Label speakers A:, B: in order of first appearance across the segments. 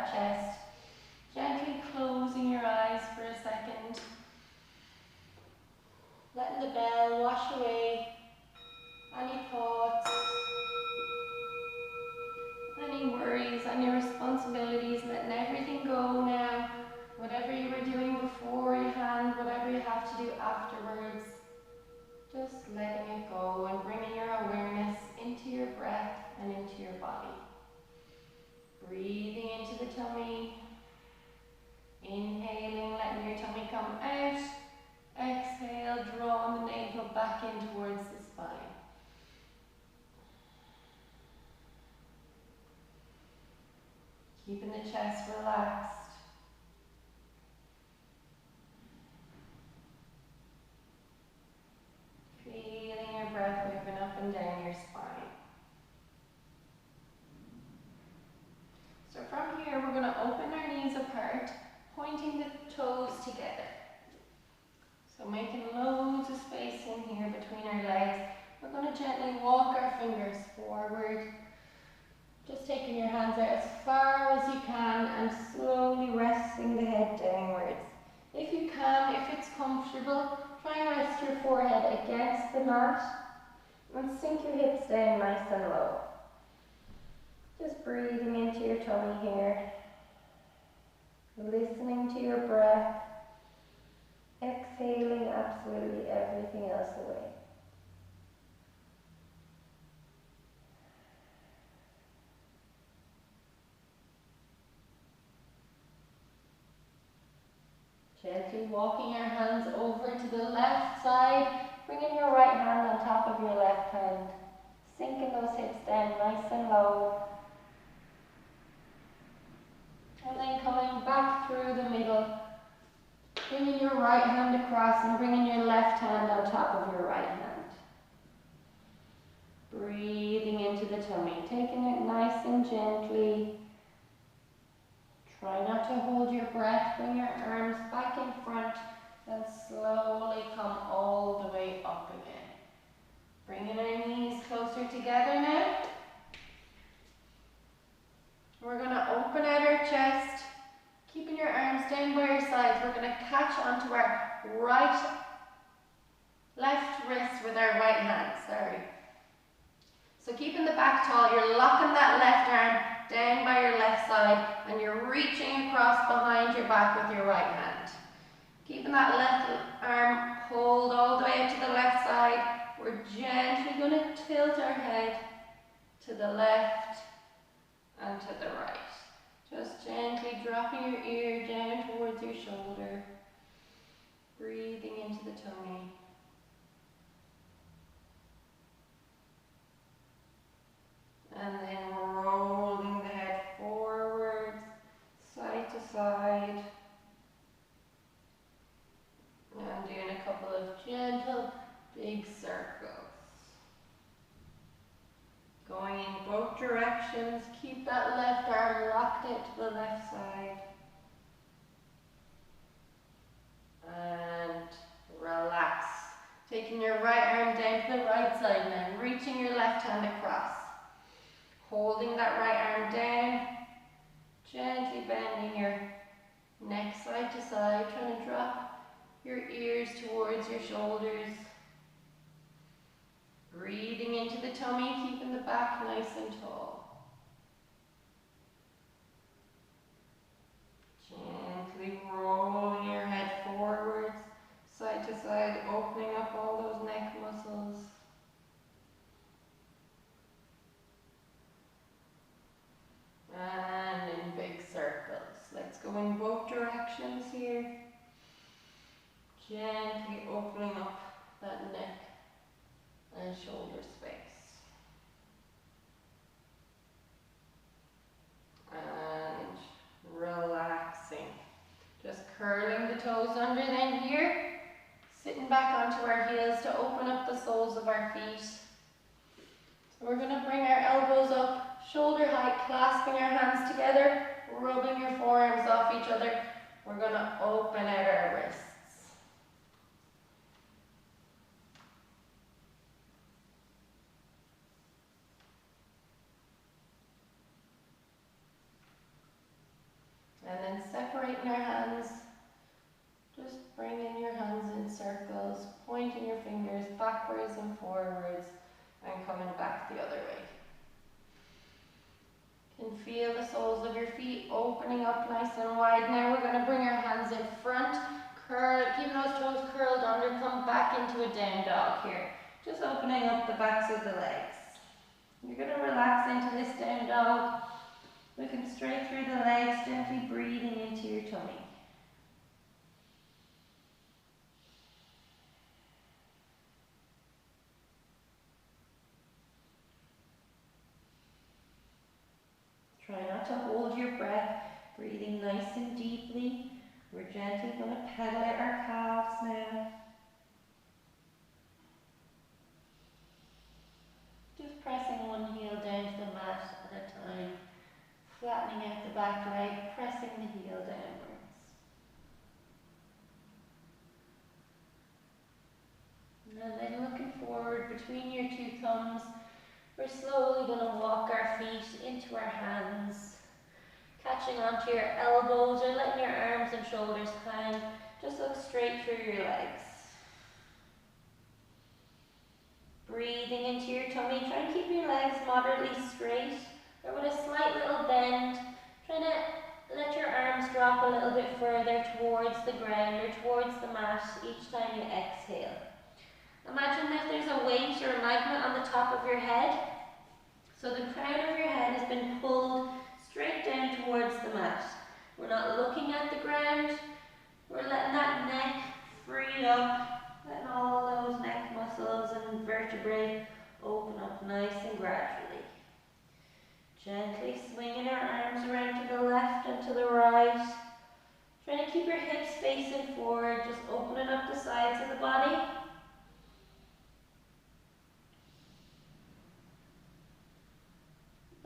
A: that chest. Gently closing your eyes for a second. Letting the bell wash away any thoughts, any worries, any responsibilities, letting everything go now. Whatever you were doing beforehand, whatever you have to do afterwards, just letting it go and bringing your awareness into your breath and into your body. Breathing into the tummy, inhaling, letting your tummy come out. Exhale, drawing the navel back in towards the spine. Keeping the chest relaxed. Feeling your breath moving up and down your spine. So from here, we're going to open our knees apart, pointing the toes together. So making loads of space in here between our legs. We're going to gently walk our fingers forward. Just taking your hands out as far as you can and slowly resting the head downwards. If you can, if it's comfortable, try and rest your forehead against the mat and sink your hips down nice and low. Just breathing into your tummy here. Listening to your breath. Exhaling absolutely everything else away. Gently walking your hands over to the left side, bringing your right hand on top of your left hand, sinking those hips down nice and low, and then coming back through the middle, bringing your right hand across and bringing your left hand on top of your right hand. Breathing into the tummy, taking it nice and gently. Try not to hold your breath, bring your arms back in front and slowly come all the way up again. Bringing our knees closer together now. We're going to open out our chest, keeping your arms down by your sides. We're going to catch onto our left wrist with our right hand, So keeping the back tall, you're locking that left arm down by your left side and you're reaching across behind your back with your right hand. Keeping that left arm pulled all the way out to the left side, we're gently going to tilt our head to the left and to the right. Just gently dropping your ear down towards your shoulder, breathing into the tummy. And then rolling the head forwards, side to side. And doing a couple of gentle, big circles. Going in both directions, keep that left arm locked out to the left side. And relax. Taking your right arm down to the right side now, reaching your left hand across. Holding that right arm down, gently bending your neck side to side, trying to drop your ears towards your shoulders. Breathing into the tummy, keeping the back nice and tall. Gently rolling your head forwards, side to side, opening up all those neck muscles. And in big circles. Let's go in both directions here. Gently opening up that neck and shoulder space. And relaxing. Just curling the toes under then here. Sitting back onto our heels to open up the soles of our feet. So we're going to bring our elbows up, shoulder height, clasping our hands together, rubbing your forearms off each other. We're going to open out our wrists. to a down dog here. Just opening up the backs of the legs. You're going to relax into this down dog, looking straight through the legs, gently breathing into your tummy. Try not to hold your breath, breathing nice and deeply. We're gently going to pedal out our calves now. Just pressing one heel down to the mat at a time, flattening out the back leg, pressing the heel downwards. And then looking forward between your two thumbs, we're slowly going to walk our feet into our hands, catching onto your elbows or letting your arms and shoulders hang. Just look straight through your legs. Breathing into your tummy, try and keep your legs moderately straight or with a slight little bend. Trying to let your arms drop a little bit further towards the ground or towards the mat each time you exhale. Imagine that there's a weight or a magnet on the top of your head. So the crown of your head has been pulled straight down towards the mat. We're not looking at the ground. We're letting that neck free up, letting all those neck muscles and vertebrae open up nice and gradually. Gently swinging our arms around to the left and to the right. Trying to keep your hips facing forward, just opening up the sides of the body.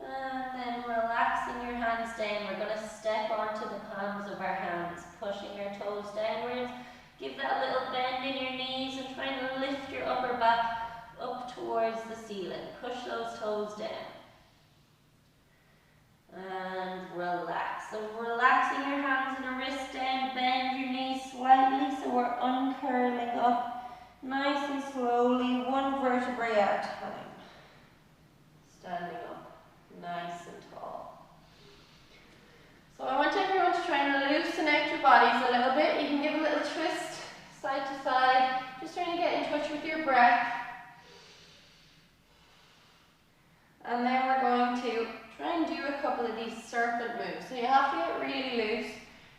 A: And then relaxing your hands down, we're going to step onto the palms of our hands, pushing your toes downwards. Give that little bend in your knees and try and lift your upper back up towards the ceiling. Push those toes down. And relax. So relaxing your hands and the wrists down, bend your knees slightly so we're uncurling up nice and slowly, one vertebrae at a time. Standing up, nice and tall. So I want everyone to try and loosen out your bodies a little bit. You can give a little twist side to side, just trying to get in touch with your breath. And then we're going to try and do a couple of these serpent moves. So you have to get really loose.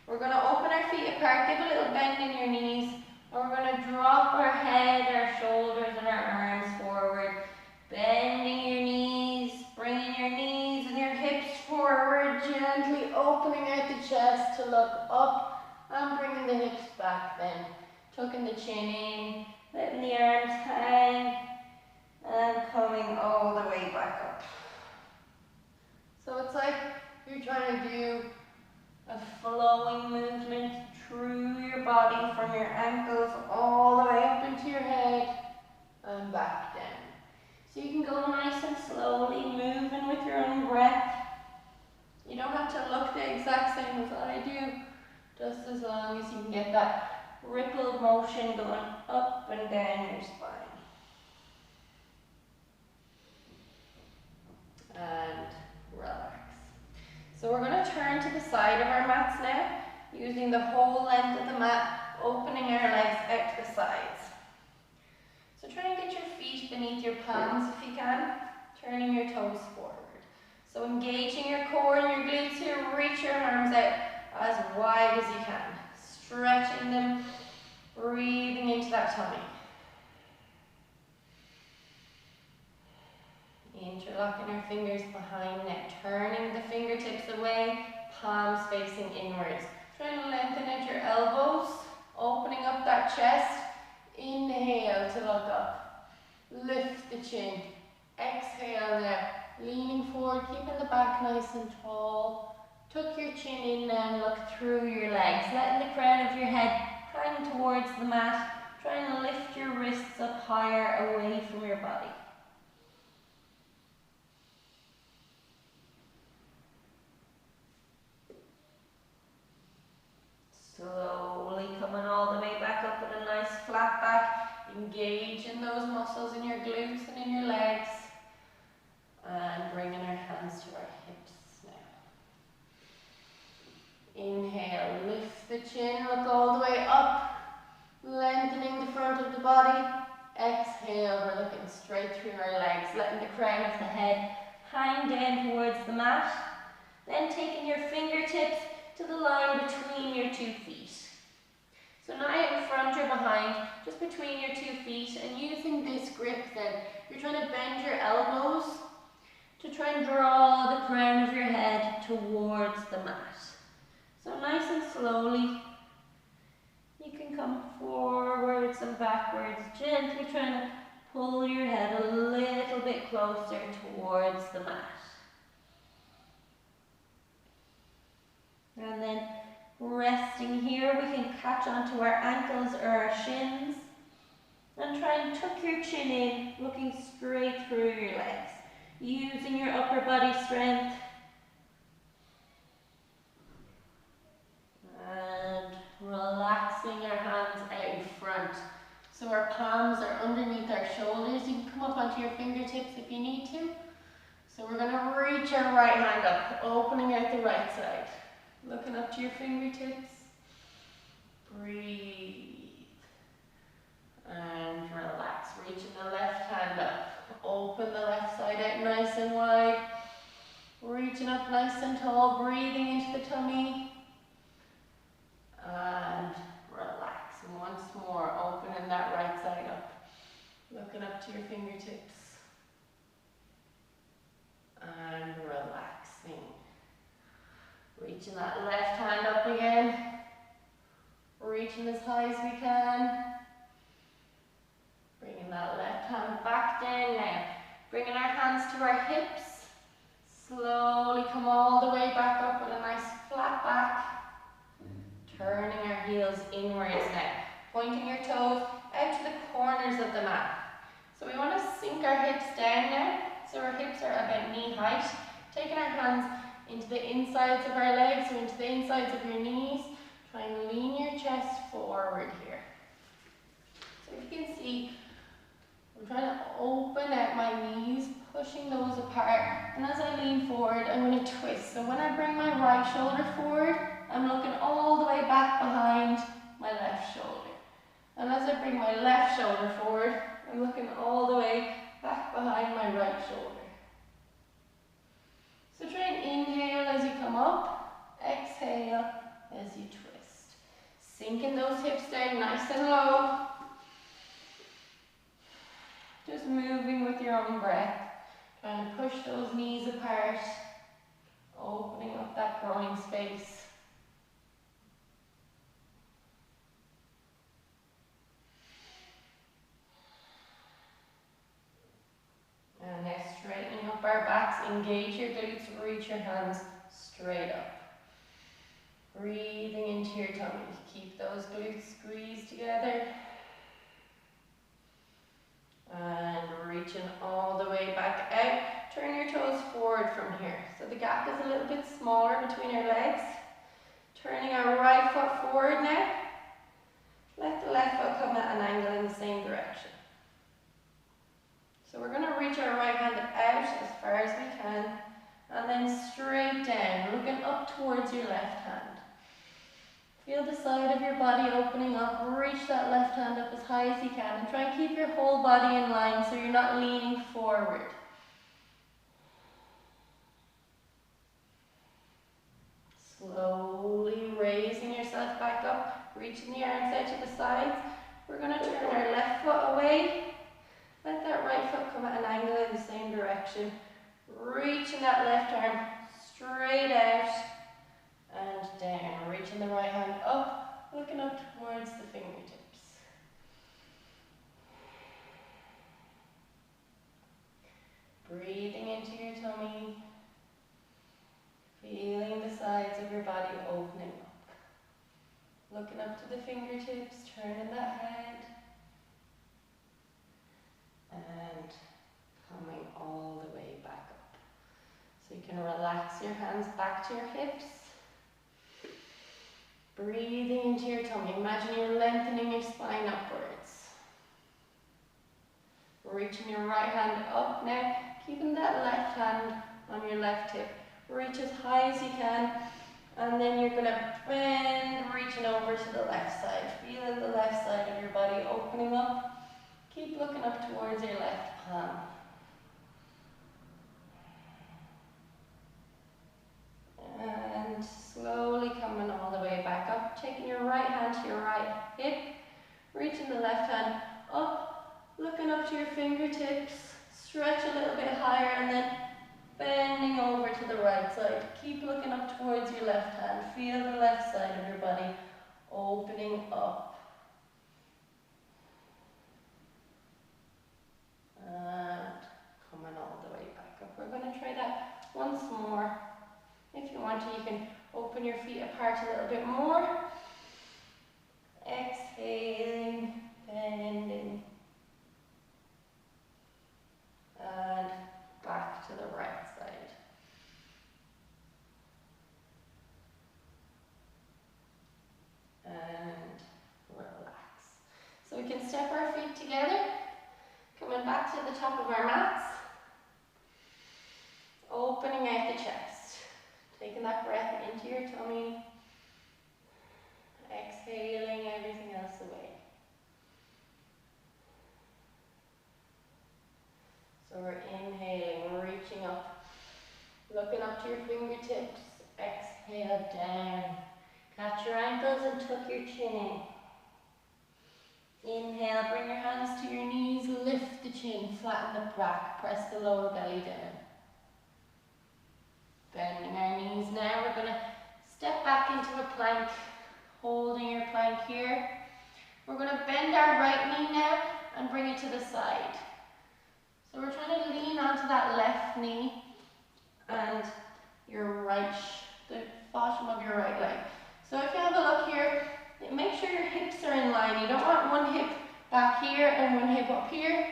A: We're going to open our feet apart, give a little bend in your knees, and we're going to drop our head, our shoulders, and our arms forward. Bending your knees, bringing your knees and your hips forward, gently opening out the chest to look up, and bringing the hips back then. Tucking the chin in, letting the arms hang, and coming all the way back up. So it's like you're trying to do a flowing movement through your body from your ankles all the way up into your head and back down. So you can go nice and slowly, moving with your own breath. You don't have to look the exact same as I do, just as long as you can get that rippled motion going up and down your spine. And relax. So we're going to turn to the side of our mats now, using the whole length of the mat, opening our legs out to the sides. So try and get your feet beneath your palms if you can, turning your toes forward. So engaging your core and your glutes here, reach your arms out as wide as you can, stretching them, breathing into that tummy. Interlocking our fingers behind now, turning the fingertips away, palms facing inwards. Trying to lengthen out your elbows, opening up that chest. Inhale to look up. Lift the chin. Exhale now, leaning forward, keeping the back nice and tall. Tuck your chin in now and look through your legs, letting the crown of your head hang towards the mat. Try and lift your wrists up higher away from your body. Slowly coming all the way back up with a nice flat back. Engage in those muscles in your glutes and in your legs. And bringing our hands to our hips now. Inhale, lift the chin, look all the way up. Lengthening the front of the body. head hang down towards the mat. Then taking your fingertips to the line between your 2 feet. So not in front or behind, just between your 2 feet, and using this grip then, you're trying to bend your elbows to try and draw the crown of your head towards the mat. So nice and slowly, you can come forwards and backwards, gently trying to pull your head a little bit closer towards the mat. And then resting here, we can catch onto our ankles or our shins and try and tuck your chin in, looking straight through your legs, using your upper body strength. And relaxing our hands out in front. So our palms are underneath our shoulders. You can come up onto your fingertips if you need to. So we're going to reach our right hand up, opening out the right side. Looking up to your fingertips. Breathe. And relax. Reaching the left hand up. Open the left side out nice and wide. Reaching up nice and tall. Breathing into the tummy. And relax. And once more, opening that right side up. Looking up to your fingertips. And relaxing. Reaching that left hand up again. Reaching as high as we can. Bringing that left hand back down now. Bringing our hands to our hips. Slowly come all the way back up with a nice flat back. Turning our heels inwards now. Pointing your toes out to the corners of the mat. So we want to sink our hips down now. So our hips are about knee height. Taking our hands into the insides of our legs or into the insides of your knees. Try and lean your chest forward here. So you can see, I'm trying to open out my knees, pushing those apart. And as I lean forward, I'm going to twist. So when I bring my right shoulder forward, I'm looking all the way back behind my left shoulder. And as I bring my left shoulder forward, I'm looking all the way back behind my right shoulder. So try and inhale as you come up, exhale as you twist. Sinking those hips down nice and low. Just moving with your own breath. Trying to push those knees apart, opening up that groin space. And now straightening up our backs, engage your glutes, reach your hands straight up. Breathing into your tummy, keep those glutes squeezed together. And reaching all the way back out. Turn your toes forward from here. So the gap is a little bit smaller between our legs. Turning our right foot forward now. Let the left foot come at an angle in the same direction. So we're going to reach our right hand out as far as we can, and then straight down, looking up towards your left hand. Feel the side of your body opening up, reach that left hand up as high as you can, and try and keep your whole body in line so you're not leaning forward. Slowly raising yourself back up, reaching the arms out to the sides. We're going to turn our left foot away. Let that right foot come at an angle in the same direction. Reaching that left arm straight out and down. Reaching the right hand up, looking up towards the fingertips. Breathing into your tummy. Feeling the sides of your body opening up. Looking up to the fingertips, turning that head. And coming all the way back up. So you can relax your hands back to your hips. Breathing into your tummy. Imagine you're lengthening your spine upwards. Reaching your right hand up now. Keeping that left hand on your left hip. Reach as high as you can. And then you're going to bend, reaching over to the left side. Feeling the left side of your body opening up. Keep looking up towards your left palm. and then bending over to the right side. Keep looking up towards your left hand. Feel the left side of your body opening up. And coming all the way back up. We're going to try that once more. If you want to, you can open your feet apart a little bit more. Exhaling, bending. And back to the right side. And relax. So we can step our feet together, coming back to the top of our mats, opening out the chest, taking that breath into your tummy, exhaling everything else away. So we're inhaling, reaching up, looking up to your fingertips, exhale down. Catch your ankles and tuck your chin in. Inhale, bring your hands to your knees, lift the chin, flatten the back, press the lower belly down. Bending our knees now, we're going to step back into a plank, holding your plank here. We're going to bend our right knee now and bring it to the side. So we're trying to lean onto that left knee and your right, the bottom of your right leg. So if you have a look here, make sure your hips are in line. You don't want one hip back here and one hip up here.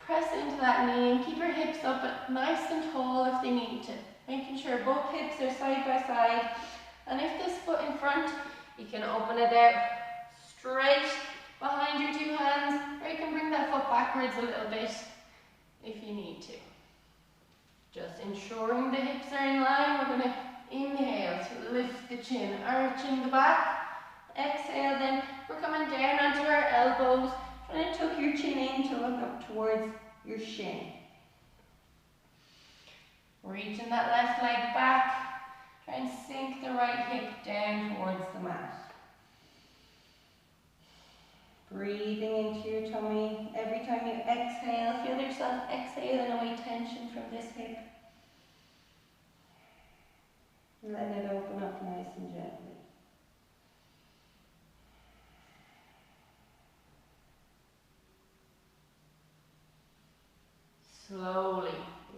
A: Press into that knee and keep your hips up but nice and tall if they need to. Making sure both hips are side by side. And if this foot in front, you can open it out straight behind your two hands, or you can bring that foot backwards a little bit if you need to. Just ensuring the hips are in line, we're going to inhale to lift the chin, arching the back. Exhale, then we're coming down onto our elbows, trying to tuck your chin in to look up towards your shin. Reaching that left leg back, try and sink the right hip down towards the mat. Breathing into your tummy. Every time you exhale, feel yourself exhaling away tension from this hip. Letting it open up nice and gently. Slowly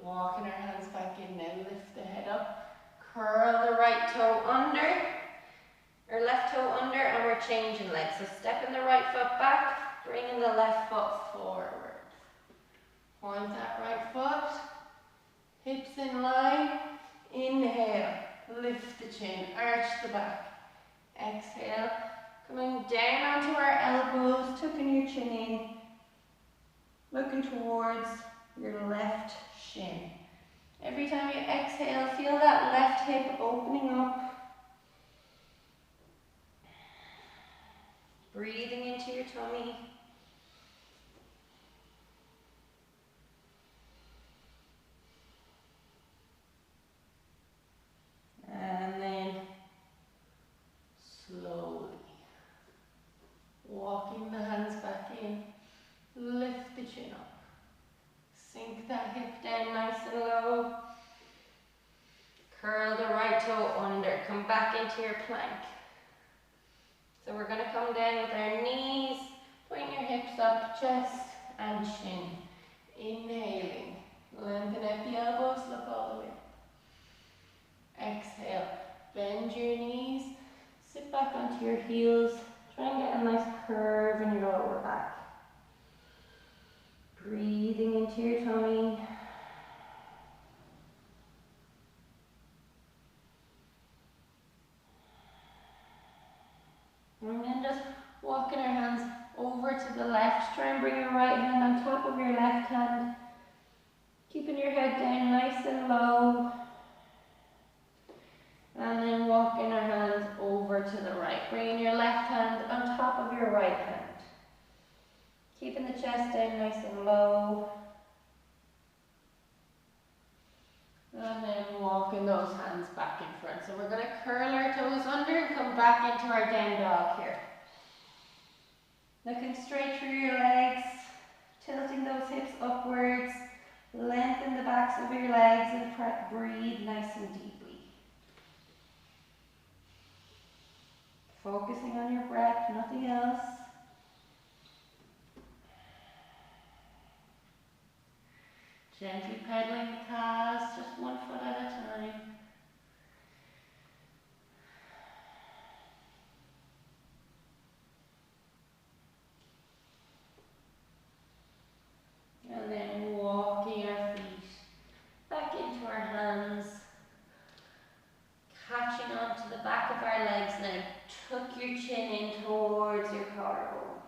A: walking our hands back in now, lift the head up, curl the right toe under, or left toe under, and we're changing legs. So stepping the right foot back, bringing the left foot forward. Point that right foot, hips in line, inhale, lift the chin, arch the back. Exhale, coming down onto our elbows, tucking your chin in, looking towards your left shin. Every time you exhale, feel that left hip opening up. Breathing into your tummy. And then slowly walking the hands back in, lift the chin up. Sink that hip down nice and low. Curl the right toe under. Come back into your plank. So we're going to come down with our knees. Point your hips up, chest and chin. Inhaling. Lengthen out the elbows. Look all the way up. Exhale. Bend your knees. Sit back onto your heels. Try and get a nice curve in your lower back. Breathing into your tummy. And then just walking our hands over to the left. Try and bring your right hand on top of your left hand. Keeping your head down nice and low. And then walking our hands over to the right. Bringing your left hand on top of your right hand. Keeping the chest down nice and low. And then walking those hands back in front. So we're going to curl our toes under and come back into our down dog here. Looking straight through your legs. Tilting those hips upwards. Lengthen the backs of your legs and breathe nice and deeply. Focusing on your breath, nothing else. Gently pedaling the calves, just one foot at a time. And then walking our feet back into our hands. Catching onto the back of our legs now. Tuck your chin in towards your collarbone.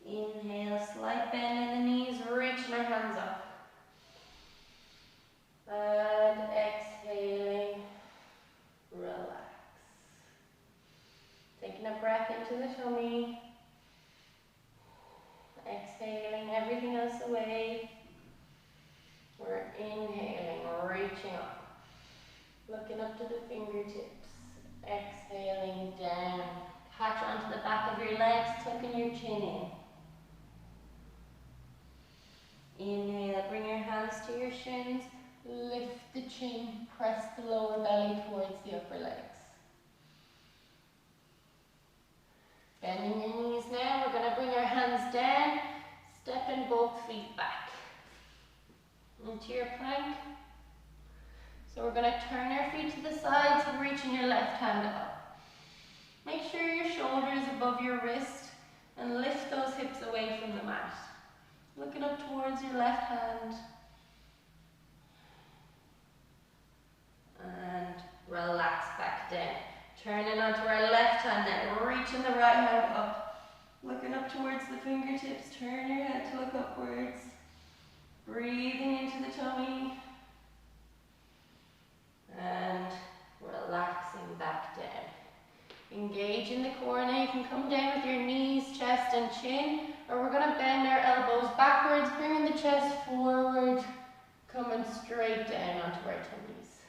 A: Inhale, slight bend in the knees, reaching our hands up. And exhaling, relax. Taking a breath into the tummy. Exhaling everything else away. We're inhaling, reaching up. Looking up to the fingertips. Exhaling down. Catch onto the back of your legs, tucking your chin in. Inhale, bring your hands to your shins. Lift the chin, press the lower belly towards the upper legs. Bending your knees now, we're going to bring our hands down, stepping both feet back into your plank. So we're going to turn our feet to the sides, reaching your left hand up. Make sure your shoulder is above your wrist and lift those hips away from the mat. Looking up towards your left hand. And relax back down. Turning onto our left hand now, reaching the right hand up. Looking up towards the fingertips, turn your head to look upwards. Breathing into the tummy. And relaxing back down. Engage in the core now. You can come down with your knees, chest and chin, or we're going to bend our elbows backwards, bringing the chest forward, coming straight down onto our tummies.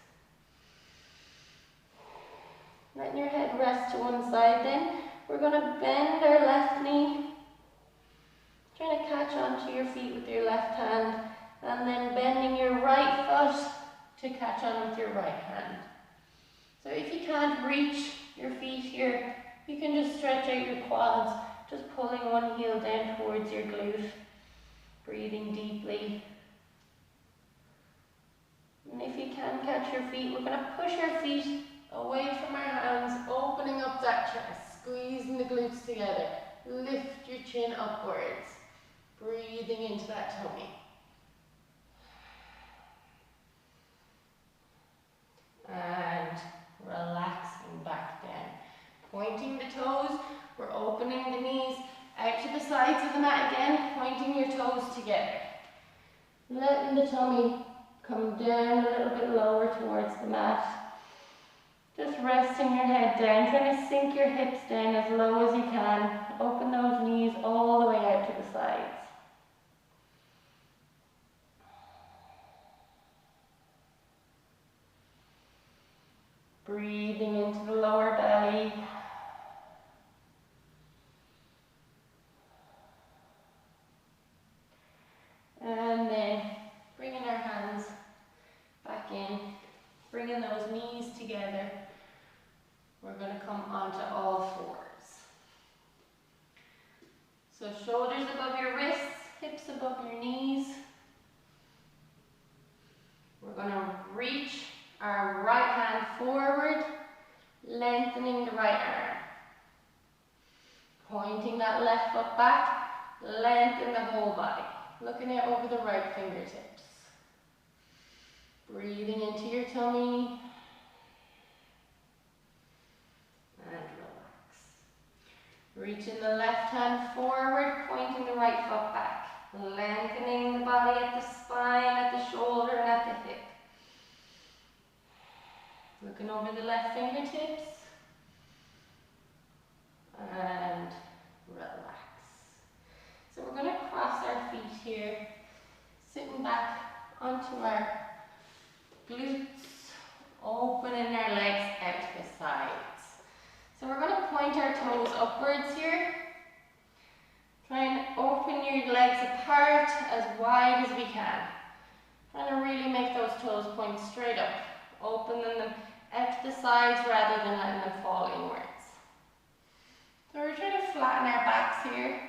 A: Letting your head rest to one side then. We're going to bend our left knee, trying to catch onto your feet with your left hand, and then bending your right foot to catch on with your right hand. So if you can't reach your feet here, you can just stretch out your quads, just pulling one heel down towards your glute, breathing deeply. And if you can catch your feet, we're going to push our feet away from our hands, opening up that chest, squeezing the glutes together. Lift your chin upwards, breathing into that tummy. And relaxing back down. Pointing the toes, we're opening the knees out to the sides of the mat again, pointing your toes together. Letting the tummy come down a little bit lower towards the mat. Just resting your head down, trying to sink your hips down as low as you can. Open those knees all the way out to the sides. Breathing into the lower belly. And then bringing our hands back in, bringing those knees together. We're going to come onto all fours. So shoulders above your wrists, hips above your knees. We're going to reach our right hand forward, lengthening the right arm. Pointing that left foot back, lengthen the whole body. Looking out over the right fingertips. Breathing into your tummy. And relax. Reaching the left hand forward, pointing the right foot back. Lengthening the body at the spine, at the shoulder, and at the hip. Looking over the left fingertips. And relax. So we're going to cross our feet here, sitting back onto our glutes, opening our legs out to the sides. So we're going to point our toes upwards here. Try and open your legs apart as wide as we can. Trying to really make those toes point straight up. Opening them out to the sides rather than letting them fall inwards. So we're trying to flatten our backs here.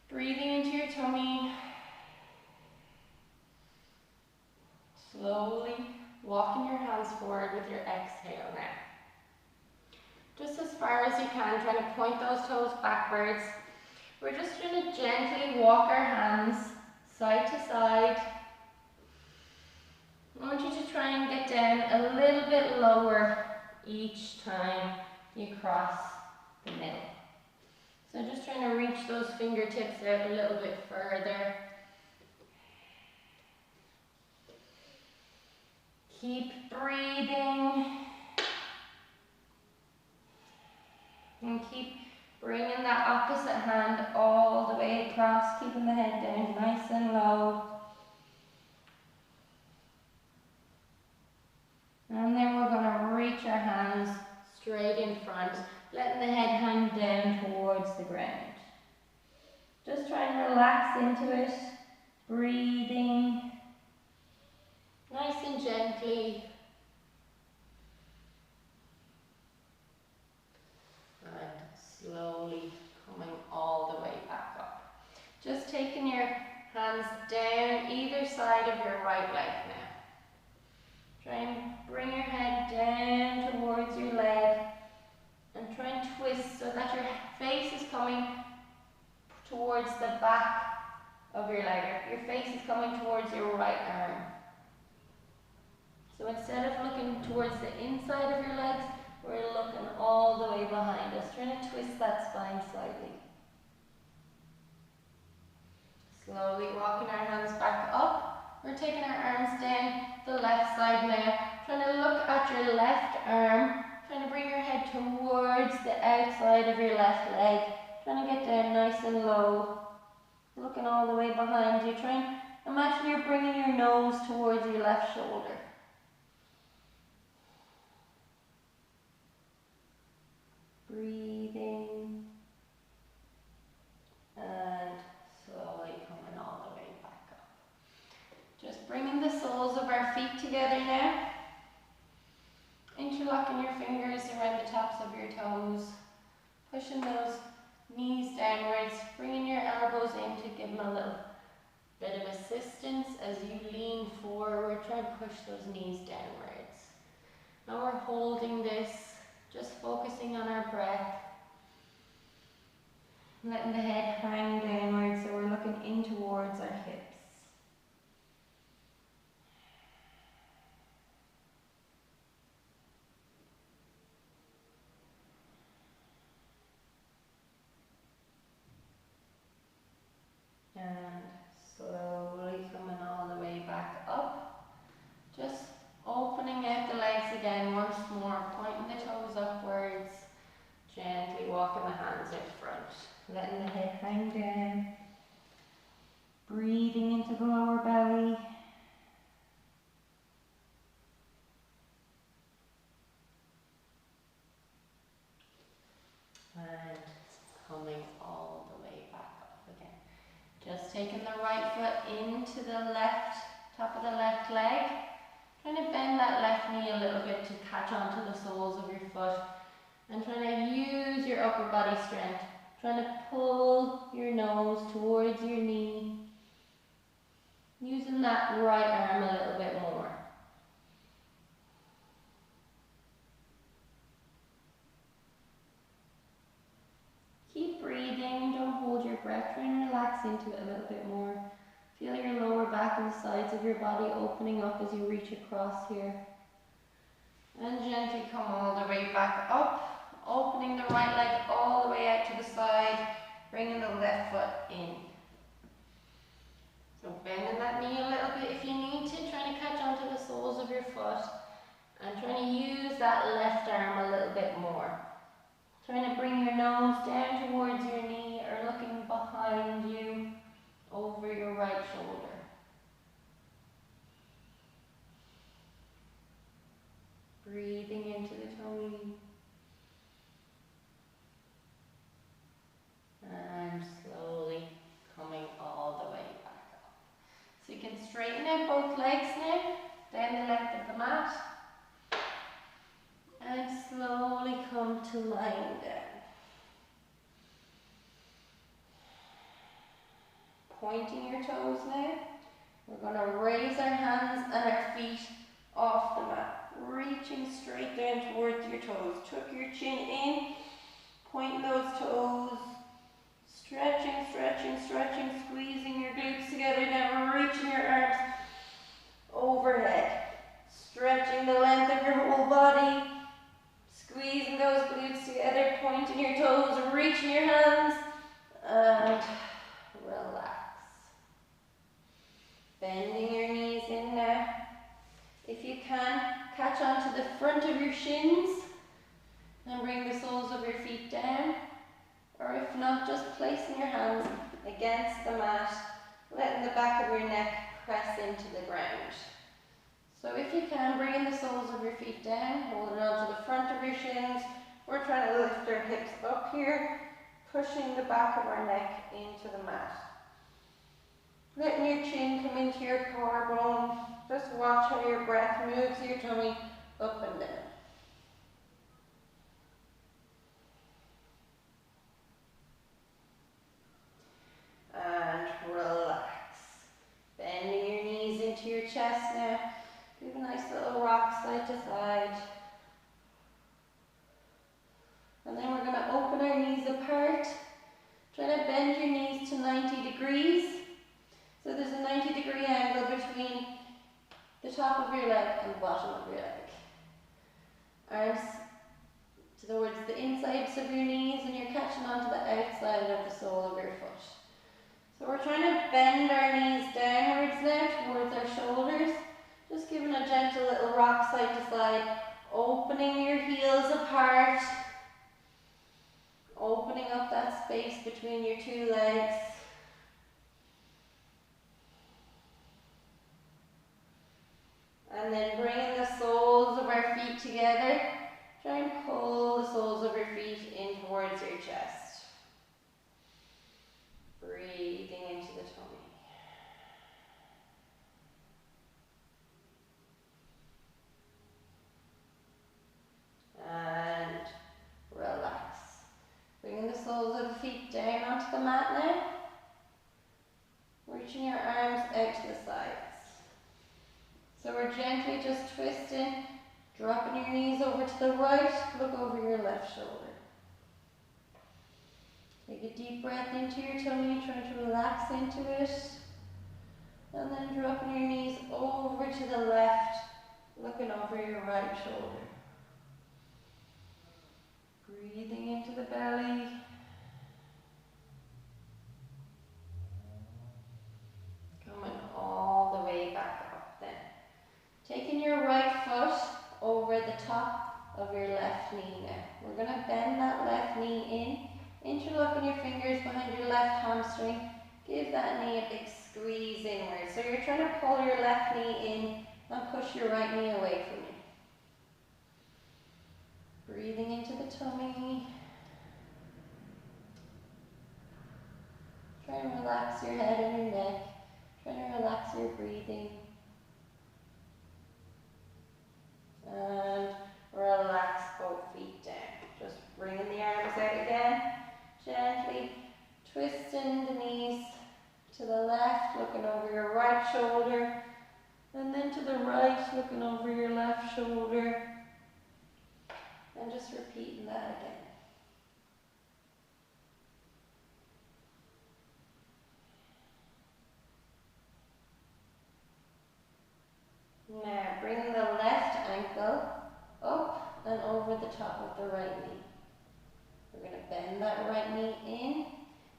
A: Breathing into your tummy. Slowly walking your hands forward with your exhale now. Just as far as you can, trying to point those toes backwards. We're just going to gently walk our hands side to side. I want you to try and get down a little bit lower each time you cross the middle. So just trying to reach those fingertips out a little bit further. Keep breathing. And keep bringing that opposite hand all the way across, keeping the head down nice and low. And then we're going to reach our hands straight in front, letting the head hang down towards the ground. Just try and relax into it, breathing nice and gently. And slowly coming all the way back up. Just taking your hands down either side of your right leg now. Try and bring your head down towards your leg and try and twist so that your face is coming towards the back of your leg. Your face is coming towards your right arm. So instead of looking towards the inside of your legs, we're looking all the way behind us, trying to twist that spine slightly. Slowly walking our hands back up. We're taking our arms down the left side now. Trying to look at your left arm. Trying to bring your head towards the outside of your left leg. Trying to get down nice and low. Looking all the way behind you. Try and imagine you're bringing your nose towards your left shoulder. Breathing. And slowly coming all the way back up. Just bringing the soles of our feet together now. Interlocking your fingers around the tops of your toes. Pushing those knees downwards. Bringing your elbows in to give them a little bit of assistance as you lean forward. Try and push those knees downwards. Now we're holding this, just focusing on our breath. Letting the head hang downwards so we're looking in towards our hips. And slowly coming all the way back up. Just opening out the legs again once more, pointing the toes upwards. Gently walking the hands out front. Letting the head hang down. Breathing into the lower belly. And coming all the way back up again. Just taking the right foot into the left, top of the left leg. Trying to bend that left knee a little bit to catch onto the soles of your foot. And trying to use your upper body strength. Trying to pull your nose towards your knee. Using that right arm a little bit more. Keep breathing, don't hold your breath. Try and relax into it a little bit more. Feel your lower back and the sides of your body opening up as you reach across here. And gently come all the way back up. Opening the right leg all the way out to the side, bringing the left foot in. So bending that knee a little bit if you need to, trying to catch onto the soles of your foot and trying to use that left arm a little bit more. Trying to bring your nose down towards your knee or looking behind you over your right shoulder. Breathing into the tummy. And legs now, down the length of the mat. And slowly come to lying down. Pointing your toes now. We're going to raise our hands and our feet off the mat. Reaching straight down towards your toes. Tuck your chin in. Point those toes. Stretching, stretching, stretching. Squeezing your glutes together. Now reaching your arms overhead. Stretching the length of your whole body. Squeezing those glutes together. Pointing your toes. Reaching your hands. And relax. Bending your knees in now. If you can, catch onto the front of your shins and bring the soles of your feet down. Or if not, just placing your hands against the mat, letting the back of your neck press into the ground. So if you can, bring the soles of your feet down, holding on to the front of your shins. We're trying to lift our hips up here, pushing the back of our neck into the mat. Letting your chin come into your collarbone. Just watch how your breath moves your tummy up and down. And relax. Bending your knees into your chest now. Give a nice little rock side to side. And then we're going to open our knees apart. Try to bend your knees to 90 degrees. So there's a 90-degree angle between the top of your leg and the bottom of your leg. Arms towards the insides of your knees, and you're catching onto the outside of the sole of your foot. So we're trying to bend our knees downwards now towards our shoulders. Just giving a gentle little rock side to side. Opening your heels apart. Opening up that space between your two legs. And then bringing the soles of our feet together. Try and pull the soles of your feet in towards your chest. Breathing into the tummy. And relax. Bringing the soles of the feet down onto the mat now. Reaching your arms out to the sides. So we're gently just twisting, dropping your knees over to the right, look over your left shoulder. Take a deep breath into your tummy, try to relax into it. And then dropping your knees over to the left, looking over your right shoulder. Breathing into the belly. Coming all the way back up then. Taking your right foot over the top of your left knee now. We're going to bend that left knee in, interlocking your fingers behind your left hamstring. Give that knee a big squeeze inward. So you're trying to pull your left knee in and push your right knee away from you. Breathing into the tummy. Try and relax your head and your neck. Try to relax your breathing. And relax both feet down. Just bringing the arms out again. Gently twisting the knees to the left, looking over your right shoulder. And then to the right, looking over your left shoulder. And just repeating that again. Now bring the left ankle up and over the top of the right knee. We're going to bend that right knee in,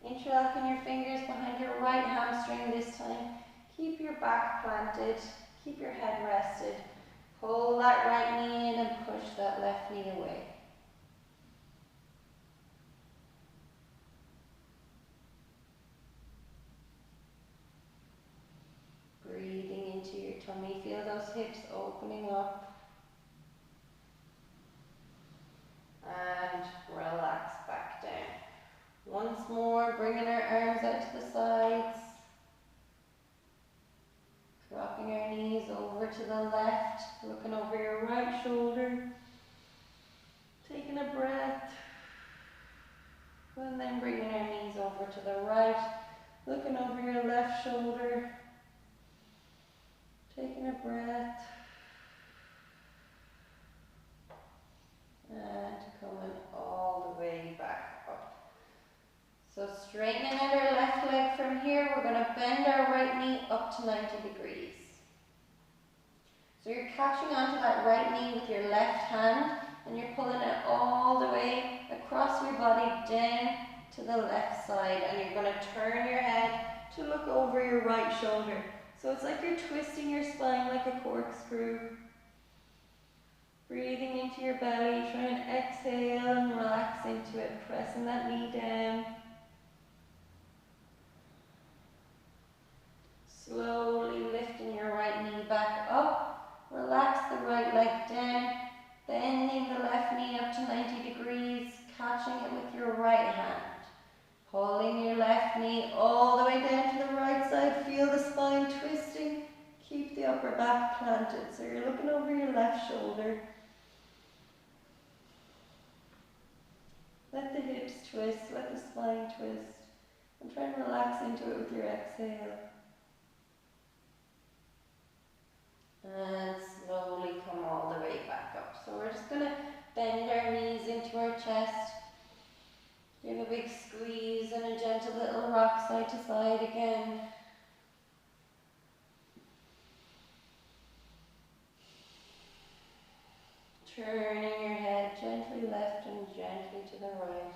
A: interlocking your fingers behind your right hamstring this time. Keep your back planted, keep your head rested. Pull that right knee in and push that left knee away. Breathing into your tummy, feel those hips opening up. And relax back down. Once more, bringing our arms out to the sides. Dropping our knees over to the left, looking over your right shoulder. Taking a breath. And then bringing our knees over to the right, looking over your left shoulder. Taking a breath. And coming all the way back up. So straightening out our left leg from here, we're going to bend our right knee up to 90 degrees. So you're catching onto that right knee with your left hand and you're pulling it all the way across your body down to the left side, and you're going to turn your head to look over your right shoulder. So it's like you're twisting your spine like a corkscrew. Breathing into your belly, try and exhale and relax into it, pressing that knee down. Slowly lifting your right knee back up, relax the right leg down, bending the left knee up to 90 degrees, catching it with your right hand. Pulling your left knee all the way down to the right side, feel the spine twisting, keep the upper back planted. So you're looking over your left shoulder. Let the hips twist, let the spine twist, and try and relax into it with your exhale. And slowly come all the way back up. So we're just going to bend our knees into our chest. Give a big squeeze and a gentle little rock side to side again. Turning your head gently left and gently to the right.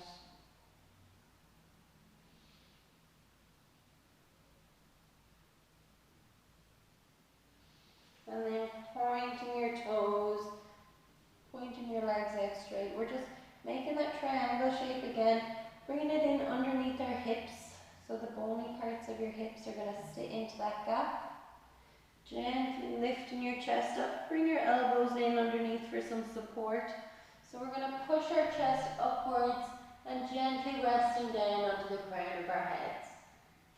A: And then pointing your toes, pointing your legs out straight. We're just making that triangle shape again, bringing it in underneath our hips. So the bony parts of your hips are going to sit into that gap. Gently lifting your chest up, bring your elbows in underneath for some support. So we're going to push our chest upwards and gently resting down onto the crown of our heads.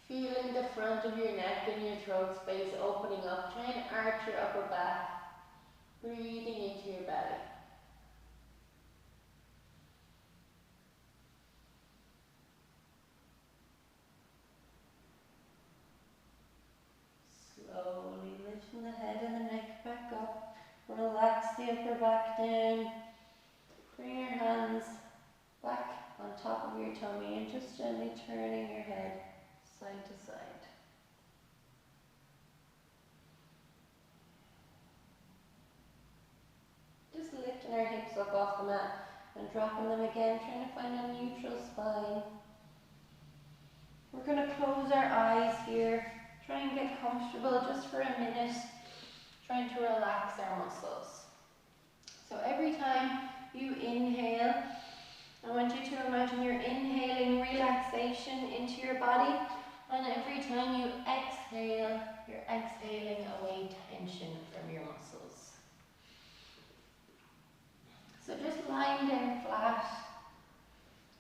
A: Feeling the front of your neck and your throat space opening up. Try and arch your upper back. Breathing into your belly. Slowly lifting the head and the neck back up. Relax the upper back down. Bring your hands back on top of your tummy and just gently turning your head side to side. Just lifting our hips up off the mat and dropping them again, trying to find a neutral spine. We're going to close our eyes here. Try and get comfortable just for a minute, trying to relax our muscles. So every time you inhale, I want you to imagine you're inhaling relaxation into your body, and every time you exhale, you're exhaling away tension from your muscles. So just lying down flat,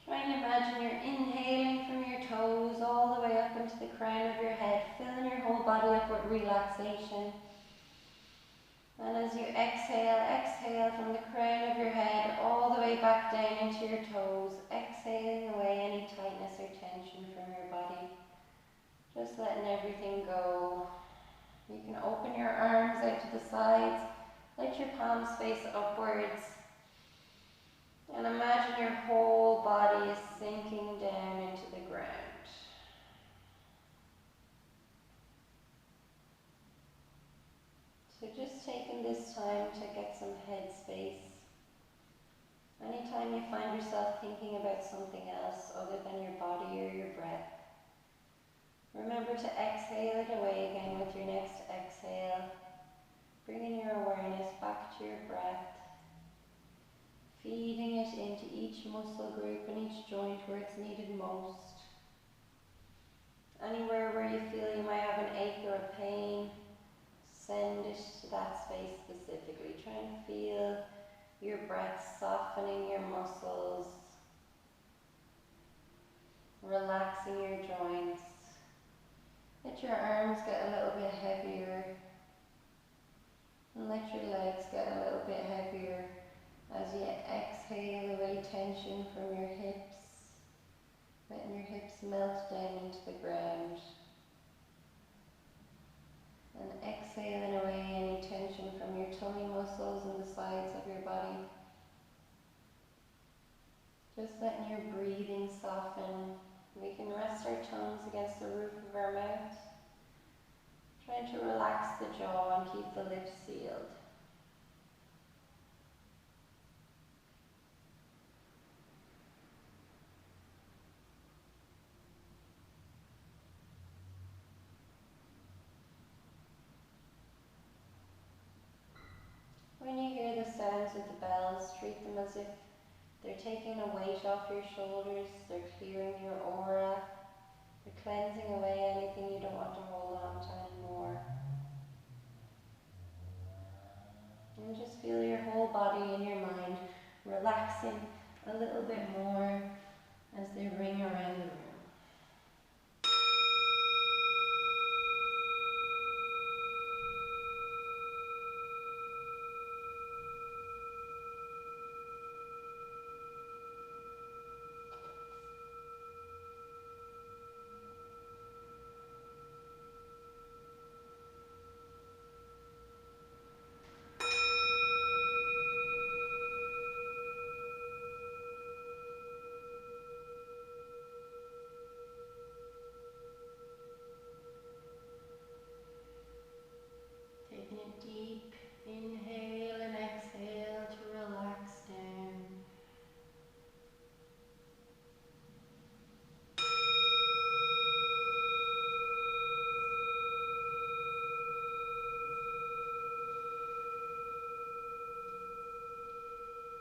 A: try and imagine you're inhaling from your toes all the way up into the crown of your head, filling your whole body up with relaxation. And as you exhale, exhale from the crown of your head all the way back down into your toes, exhaling away any tightness or tension from your body. Just letting everything go. You can open your arms out to the sides, let your palms face upwards, and imagine your whole body is sinking down into the ground. So just taking this time to get some head space. Anytime you find yourself thinking about something else other than your body or your breath, remember to exhale it away again with your next exhale, bringing your awareness back to your breath, feeding it into each muscle group and each joint where it's needed most. Anywhere where you feel you might have an ache or a pain, send it to that space specifically. Try and feel your breath softening your muscles, relaxing your joints. Let your arms get a little bit heavier, let your legs get a little bit heavier as you exhale away tension from your hips, letting your hips melt down into the ground. And exhaling away any tension from your tummy muscles and the sides of your body. Just letting your breathing soften. We can rest our tongues against the roof of our mouth. Trying to relax the jaw and keep the lips sealed. When you hear the sounds of the bells, treat them as if they're taking a weight off your shoulders, they're clearing your aura, they're cleansing away anything you don't want to hold on to anymore. And just feel your whole body and your mind relaxing a little bit more as they ring around the room. Taking a deep inhale and exhale to relax down.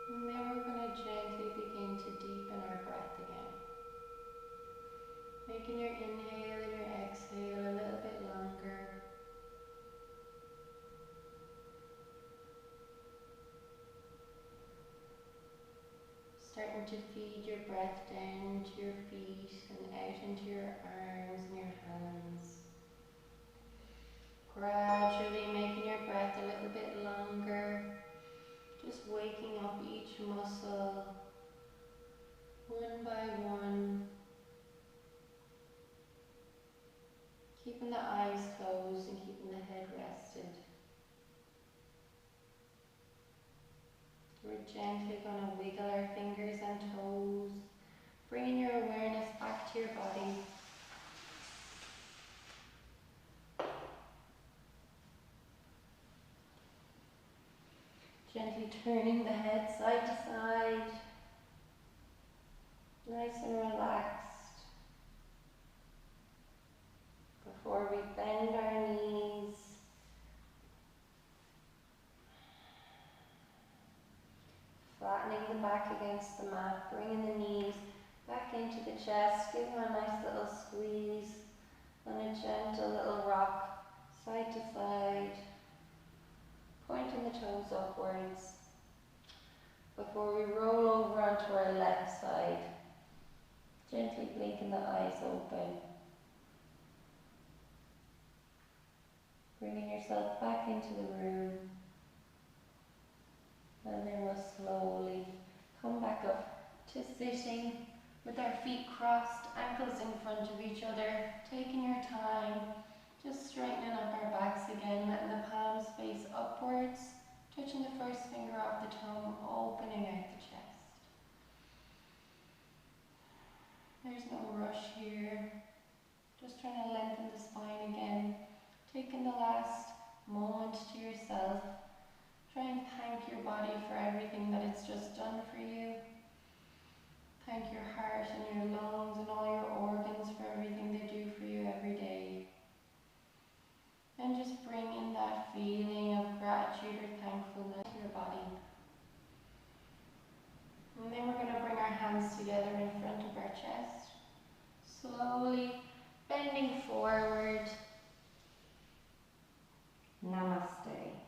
A: And then we're going to gently begin to deepen our breath again. Making your inhale and your exhale a little bit longer. Starting to feed your breath down to your feet and out into your arms and your hands. Gradually making your breath a little bit longer. Just waking up each muscle one by one. Keeping the eyes closed and keeping the head rested. We're gently going to wiggle our fingers and toes, bringing your awareness back to your body. Gently turning the head side to side, nice and relaxed. Before we bend our knees, flattening the back against the mat, bringing the knees back into the chest, giving a nice little squeeze and a gentle little rock side to side, pointing the toes upwards before we roll over onto our left side, gently blinking the eyes open, bringing yourself back into the room. And then we'll slowly come back up to sitting with our feet crossed, ankles in front of each other, taking your time, just straightening up our backs again, letting the palms face upwards, touching the first finger off the tongue, opening out the chest. There's no rush here, just trying to lengthen the spine again, taking the last moment to yourself. Try and thank your body for everything that it's just done for you. Thank your heart and your lungs and all your organs for everything they do for you every day. And just bring in that feeling of gratitude or thankfulness to your body. And then we're going to bring our hands together in front of our chest. Slowly bending forward. Namaste.